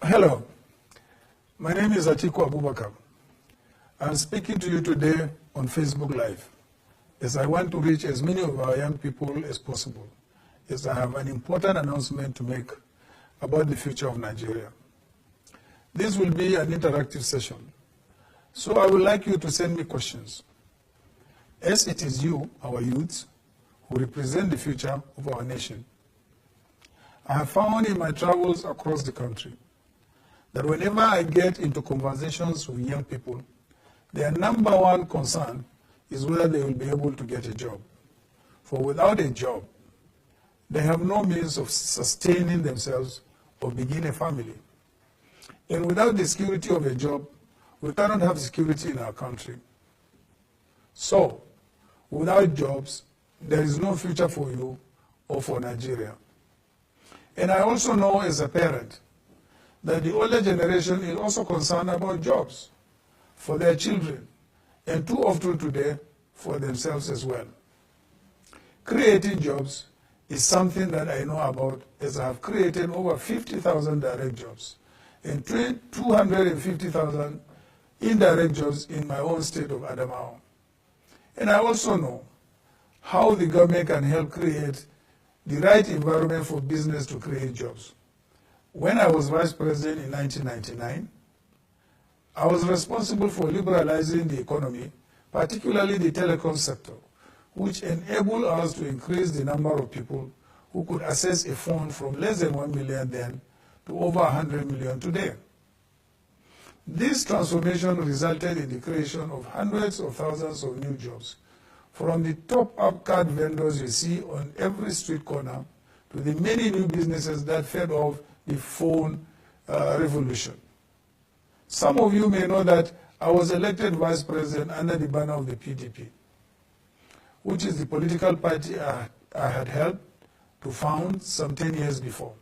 Hello, my name is Atiku Abubakar. I'm speaking to you today on Facebook Live, as I want to reach as many of our young people as possible, as I have an important announcement to make about the future of Nigeria. This will be an interactive session, so I would like you to send me questions, as it is you, our youths, who represent the future of our nation. I have found in my travels across the country that whenever I get into conversations with young people, their number one concern is whether they will be able to get a job. For without a job, they have no means of sustaining themselves or begin a family. And without the security of a job, we cannot have security in our country. So, without jobs, there is no future for you or for Nigeria. And I also know as a parent that the older generation is also concerned about jobs for their children, and too often today for themselves as well. Creating jobs is something that I know about, as I have created over 50,000 direct jobs and 250,000 indirect jobs in my own state of Adamawa. And I also know how the government can help create the right environment for business to create jobs. When I was vice president in 1999, I was responsible for liberalizing the economy, particularly the telecom sector, which enabled us to increase the number of people who could access a phone from less than 1 million then to over 100 million today. This transformation resulted in the creation of hundreds of thousands of new jobs, from the top-up card vendors you see on every street corner to the many new businesses that fed off the phone revolution. Some of you may know that I was elected vice president under the banner of the PDP, which is the political party I had helped to found some 10 years before.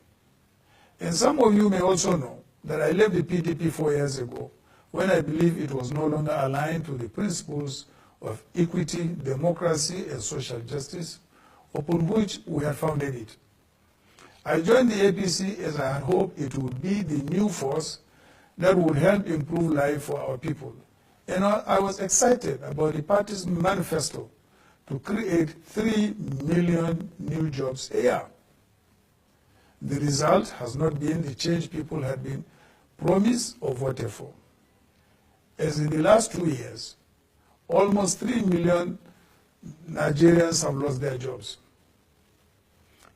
And some of you may also know that I left the PDP 4 years ago when I believed it was no longer aligned to the principles of equity, democracy, and social justice, upon which we had founded it. I joined the APC as I had hoped it would be the new force that would help improve life for our people. And I was excited about the party's manifesto to create 3 million new jobs a year. The result has not been the change people had been promised or voted for. As in the last 2 years, almost 3 million Nigerians have lost their jobs.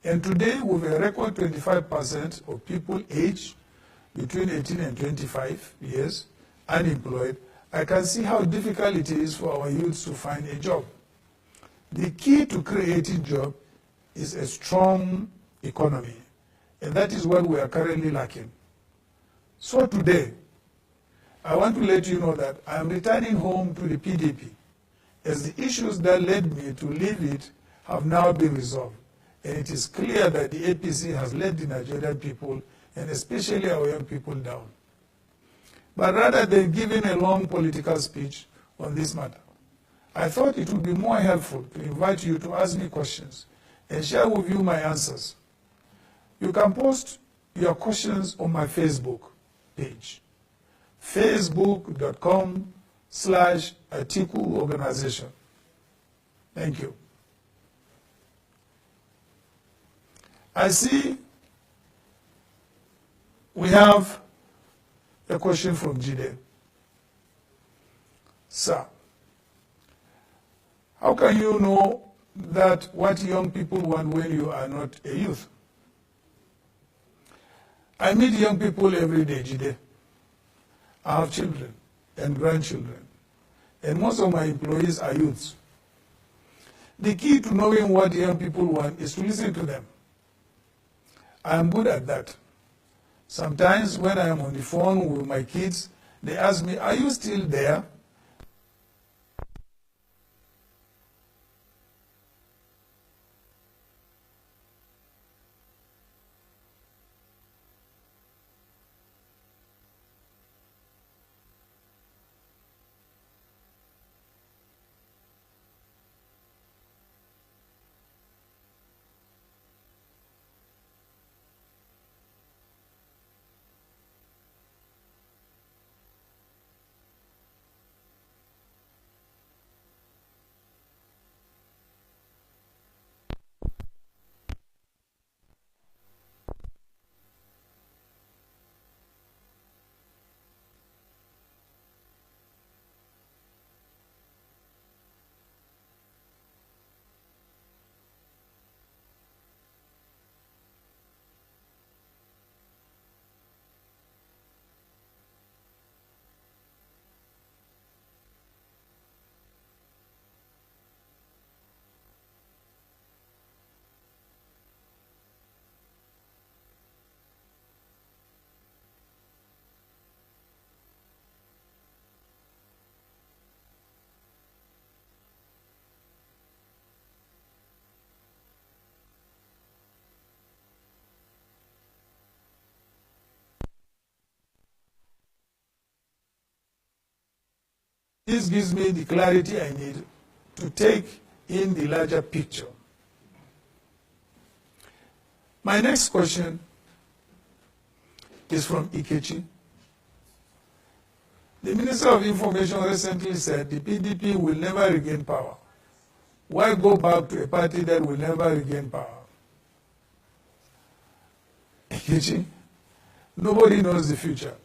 And today, with a record 25% of people aged between 18 and 25 years unemployed, I can see how difficult it is for our youths to find a job. The key to creating jobs is a strong economy, and that is what we are currently lacking. So today, I want to let you know that I am returning home to the PDP, as the issues that led me to leave it have now been resolved. And it is clear that the APC has let the Nigerian people, and especially our young people, down. But rather than giving a long political speech on this matter, I thought it would be more helpful to invite you to ask me questions and share with you my answers. You can post your questions on my Facebook page, facebook.com/Atiku Organization. Thank you. I see we have a question from Jide. Sir, how can you know that what young people want when you are not a youth? I meet young people every day, Jide. I have children and grandchildren, and most of my employees are youths. The key to knowing what young people want is to listen to them. I am good at that. Sometimes when I am on the phone with my kids, they ask me, "Are you still there?" This gives me the clarity I need to take in the larger picture. My next question is from Ikechi. The Minister of Information recently said the PDP will never regain power. Why go back to a party that will never regain power? Ikechi, nobody knows the future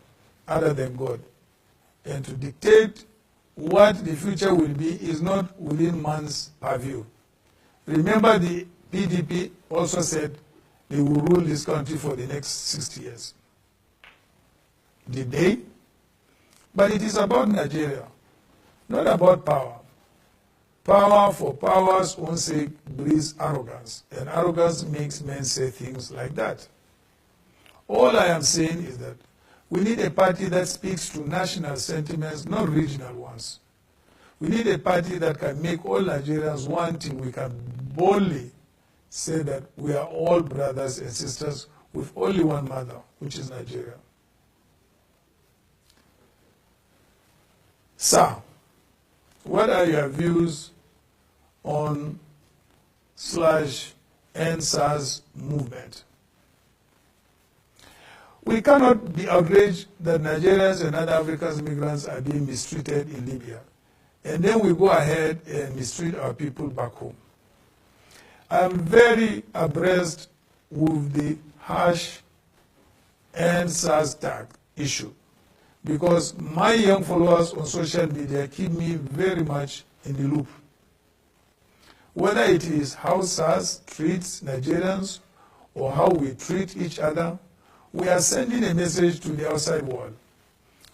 other than God. And to dictate what the future will be is not within man's purview. Remember, the PDP also said they will rule this country for the next 60 years. Did they? But it is about Nigeria, not about power. Power for power's own sake breeds arrogance, and arrogance makes men say things like that. All I am saying is that we need a party that speaks to national sentiments, not regional ones. We need a party that can make all Nigerians one thing. We can boldly say that we are all brothers and sisters with only one mother, which is Nigeria. Sir, what are your views on /NSAS movement? We cannot be outraged that Nigerians and other African migrants are being mistreated in Libya, and then we go ahead and mistreat our people back home. I am very abreast with the #NSAS tag issue, because my young followers on social media keep me very much in the loop. Whether it is how SARS treats Nigerians or how we treat each other, we are sending a message to the outside world.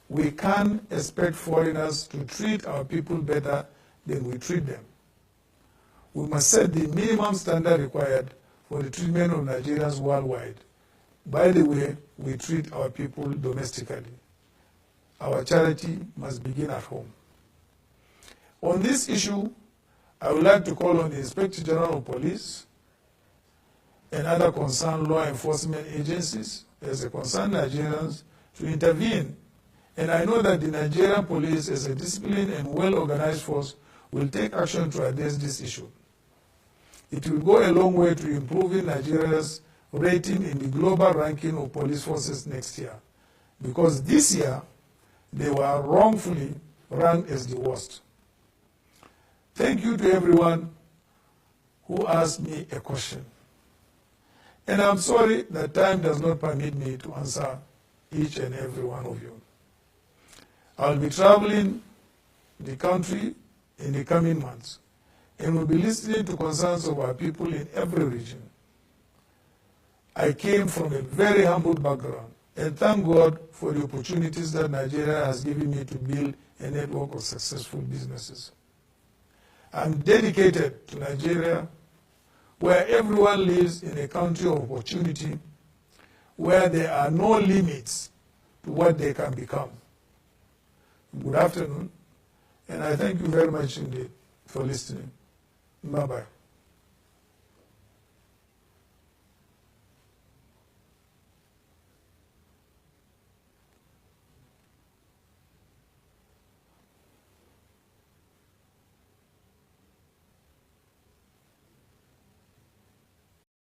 We can't expect foreigners to treat our people better than we treat them. We must set the minimum standard required for the treatment of Nigerians worldwide. By the way, we treat our people domestically. Our charity must begin at home. On this issue, I would like to call on the Inspector General of Police and other concerned law enforcement agencies as a concerned Nigerians to intervene. And I know that the Nigerian police, as a disciplined and well-organized force, will take action to address this issue. It will go a long way to improving Nigeria's rating in the global ranking of police forces next year, because this year they were wrongfully ranked as the worst. Thank you to everyone who asked me a question. And I'm sorry that time does not permit me to answer each and every one of you. I'll be traveling the country in the coming months and will be listening to concerns of our people in every region. I came from a very humble background, and thank God for the opportunities that Nigeria has given me to build a network of successful businesses. I'm dedicated to Nigeria, where everyone lives in a country of opportunity, where there are no limits to what they can become. Good afternoon, and I thank you very much indeed for listening. Bye-bye.